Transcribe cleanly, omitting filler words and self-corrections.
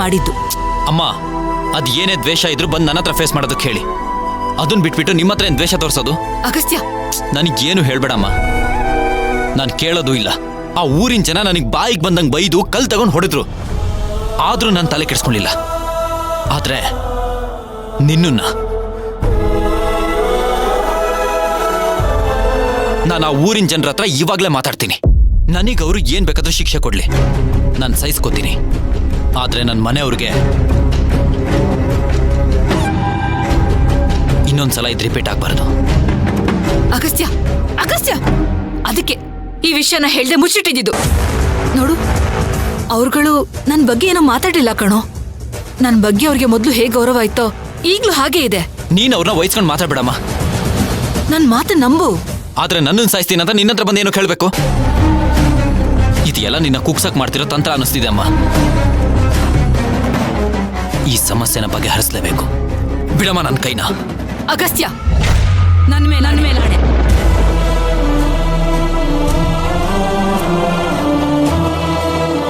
ಮಾಡಿದ್ದು. ಅಮ್ಮ, ಅದ್ ಏನೇ ದ್ವೇಷ ಇದ್ರು ಬಂದು ನನ್ನ ಹತ್ರ ಫೇಸ್ ಮಾಡೋದಕ್ಕೆ ಹೇಳಿ. ಅದನ್ನ ಬಿಟ್ಬಿಟ್ಟು ನಿಮ್ಮ ಹತ್ರ ಏನ್ ದ್ವೇಷ ತೋರಿಸೋದು? ಅಗಸ್ತ್ಯ, ನನಗೇನು ಹೇಳ್ಬೇಡಮ್ಮ. ನಾನು ಕೇಳೋದು ಇಲ್ಲ. ಆ ಊರಿನ ಜನ ನನಗೆ ಬಾಯಿಗೆ ಬಂದಂಗೆ ಬೈದು ಕಲ್ ತಗೊಂಡು ಹೊಡೆದ್ರು. ಆದ್ರೂ ನಾನು ತಲೆ ಕೆಡಿಸ್ಕೊಳ್ಳಿಲ್ಲ. ಆದ್ರೆ ನಿನ್ನ ನಾನು ಆ ಊರಿನ ಜನರ ಹತ್ರ ಇವಾಗಲೇ ಮಾತಾಡ್ತೀನಿ. ನನಗೆ ಅವರು ಏನ್ ಬೇಕಾದ್ರೂ ಶಿಕ್ಷೆ ಕೊಡ್ಲಿ, ನಾನು ಸಹಿಸ್ಕೋತೀನಿ. ಆದ್ರೆ ನನ್ನ ಮನೆಯವ್ರಿಗೆ ಇನ್ನೊಂದ್ಸಲ ಇದು ರಿಪೀಟ್ ಆಗ್ಬಾರ್ದು. ಅಗಸ್ತ್ಯ, ಅಗಸ್ತ್ಯ, ಅದಕ್ಕೆ ಈ ವಿಷಯನ ಹೇಳ್ದೆ ಮುಚ್ಚಿಟ್ಟಿದ್ದು. ನೋಡು, ಅವ್ರುಗಳು ನನ್ನ ಬಗ್ಗೆ ಏನೋ ಮಾತಾಡಿಲ್ಲ ಕಣೋ. ನನ್ನ ಬಗ್ಗೆ ಅವ್ರಿಗೆ ಮೊದಲು ಹೇಗೆ ಗೌರವ ಆಯ್ತೋ ಈಗ್ಲೂ ಹಾಗೆ ಇದೆ. ನೀನ್ ಅವ್ರನ್ನ ವಹಿಸ್ಕೊಂಡು ಮಾತಾಡ್ಬೇಡಮ್ಮ. ನನ್ನ ಮಾತು ನಂಬು. ಆದ್ರೆ ನನ್ನನ್ನು ಸಾಯಿಸ್ತೀನಿ ಅಂತ ನಿನ್ನ ಹತ್ರ ಬಂದು ಏನೋ ಕೇಳಬೇಕು? ಇದೆಲ್ಲ ನಿನ್ನ ಕುಕ್ಸಕ್ ಮಾಡ್ತಿರೋ ತಂತ್ರ ಅನ್ನಿಸ್ತಿದೆ ಅಮ್ಮ. ಈ ಸಮಸ್ಯೆನ ಬಗೆಹರಿಸಲೇಬೇಕು. ಬಿಡಮ್ಮ ನನ್ನ ಕೈನ. ಅಗಸ್ತ್ಯ, ನನ್ನ ಮೇಲೆ ಆಣೆ.